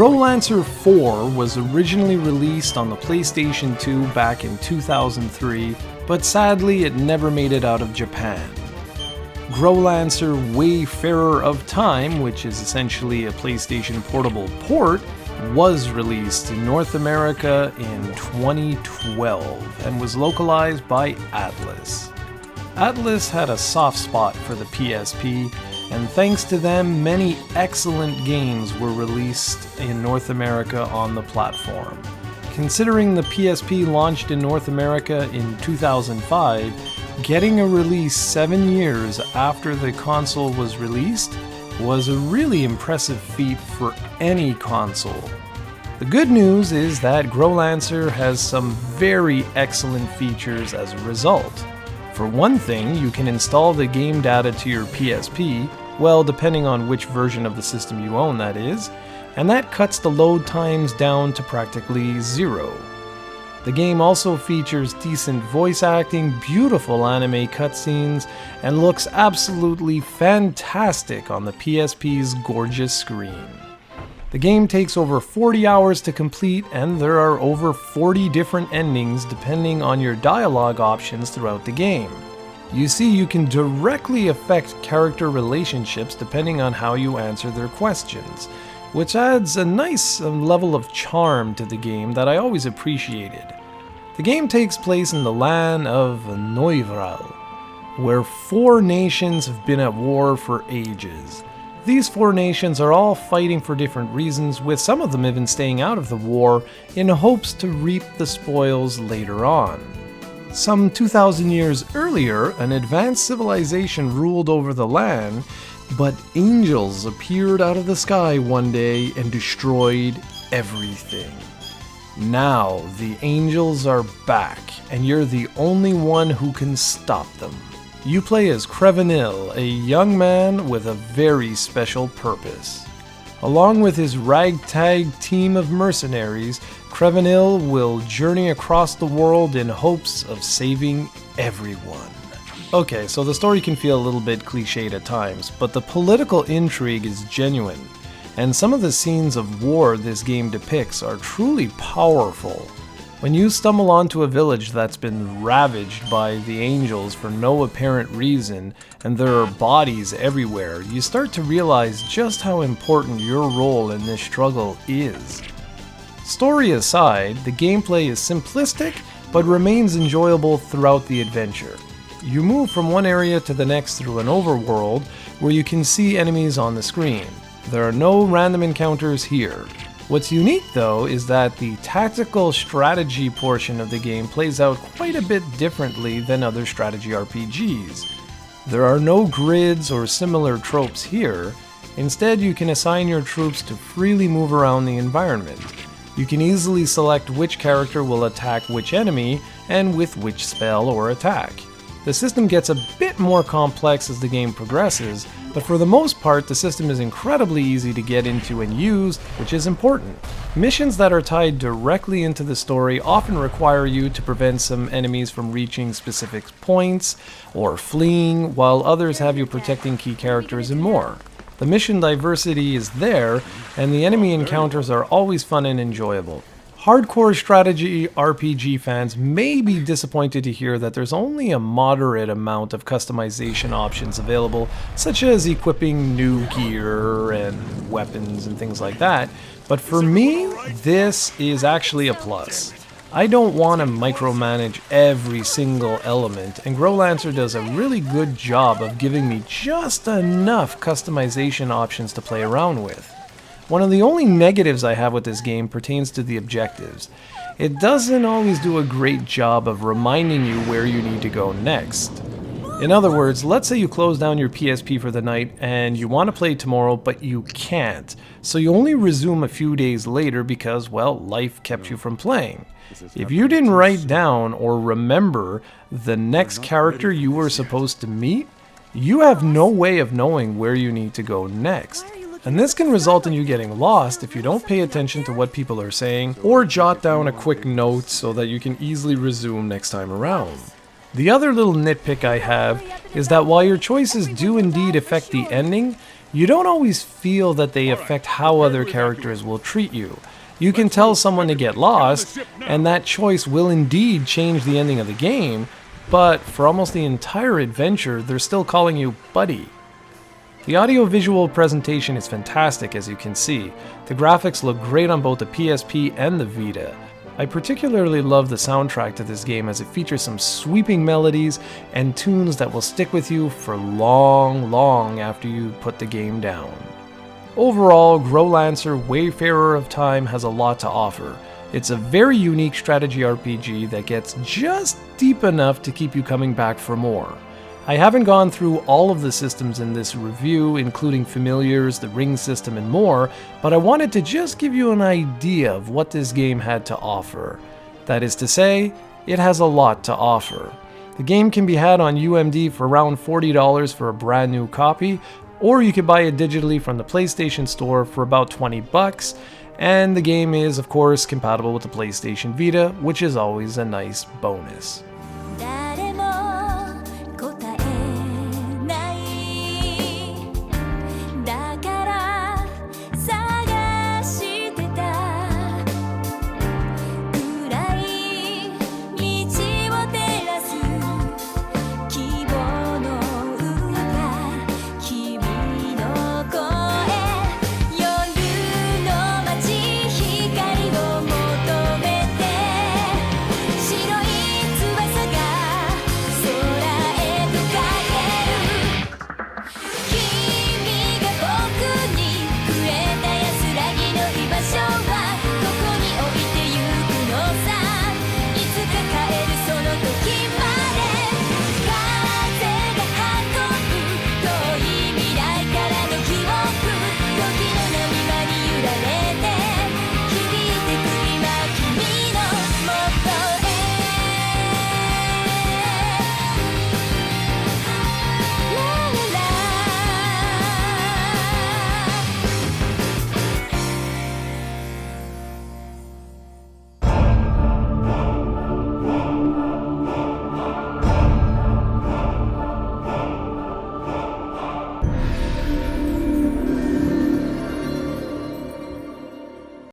Growlanser IV was originally released on the PlayStation 2 back in 2003, but sadly it never made it out of Japan. Growlanser Wayfarer of Time, which is essentially a PlayStation Portable port, was released in North America in 2012 and was localized by Atlus. Atlus had a soft spot for the PSP, and thanks to them, many excellent games were released in North America on the platform. Considering the PSP launched in North America in 2005, getting a release 7 years after the console was released was a really impressive feat for any console. The good news is that Growlanser has some very excellent features as a result. For one thing, you can install the game data to your PSP, well, depending on which version of the system you own, that is, and that cuts the load times down to practically zero. The game also features decent voice acting, beautiful anime cutscenes, and looks absolutely fantastic on the PSP's gorgeous screen. The game takes over 40 hours to complete, and there are over 40 different endings depending on your dialogue options throughout the game. You see, you can directly affect character relationships depending on how you answer their questions, which adds a nice level of charm to the game that I always appreciated. The game takes place in the land of Neuvral, where 4 nations have been at war for ages. These 4 nations are all fighting for different reasons, with some of them even staying out of the war in hopes to reap the spoils later on. Some 2,000 years earlier, an advanced civilization ruled over the land, but angels appeared out of the sky one day and destroyed everything. Now, the angels are back, and you're the only one who can stop them. You play as Crevenil, a young man with a very special purpose. Along with his ragtag team of mercenaries, Crevenil will journey across the world in hopes of saving everyone. Okay, so the story can feel a little bit cliched at times, but the political intrigue is genuine, and some of the scenes of war this game depicts are truly powerful. When you stumble onto a village that's been ravaged by the angels for no apparent reason, and there are bodies everywhere, you start to realize just how important your role in this struggle is. Story aside, the gameplay is simplistic, but remains enjoyable throughout the adventure. You move from one area to the next through an overworld, where you can see enemies on the screen. There are no random encounters here. What's unique though is that the tactical strategy portion of the game plays out quite a bit differently than other strategy RPGs. There are no grids or similar tropes here. Instead, you can assign your troops to freely move around the environment. You can easily select which character will attack which enemy and with which spell or attack. The system gets a bit more complex as the game progresses, but for the most part the system is incredibly easy to get into and use, which is important. Missions that are tied directly into the story often require you to prevent some enemies from reaching specific points or fleeing, while others have you protecting key characters and more. The mission diversity is there, and the enemy encounters are always fun and enjoyable. Hardcore strategy RPG fans may be disappointed to hear that there's only a moderate amount of customization options available, such as equipping new gear and weapons and things like that, but for me, this is actually a plus. I don't want to micromanage every single element, and Growlanser does a really good job of giving me just enough customization options to play around with. One of the only negatives I have with this game pertains to the objectives. It doesn't always do a great job of reminding you where you need to go next. In other words, let's say you close down your PSP for the night and you want to play tomorrow, but you can't. So you only resume a few days later because, well, life kept you from playing. If you didn't write down or remember the next character you were supposed to meet, you have no way of knowing where you need to go next. And this can result in you getting lost if you don't pay attention to what people are saying or jot down a quick note so that you can easily resume next time around. The other little nitpick I have is that while your choices do indeed affect the ending, You don't always feel that they affect how other characters will treat you. You can tell someone to get lost, and that choice will indeed change the ending of the game, but for almost the entire adventure, they're still calling you buddy. The audio-visual presentation is fantastic, as you can see. The graphics look great on both the PSP and the Vita. I particularly love the soundtrack to this game as it features some sweeping melodies and tunes that will stick with you for long after you put the game down. Overall, Growlanser Wayfarer of Time has a lot to offer. It's a very unique strategy RPG that gets just deep enough to keep you coming back for more. I haven't gone through all of the systems in this review, including familiars, the ring system, and more, but I wanted to just give you an idea of what this game had to offer. That is to say, it has a lot to offer. The game can be had on UMD for around $40 for a brand new copy, or you could buy it digitally from the PlayStation Store for about $20, and the game is, of course, compatible with the PlayStation Vita, which is always a nice bonus.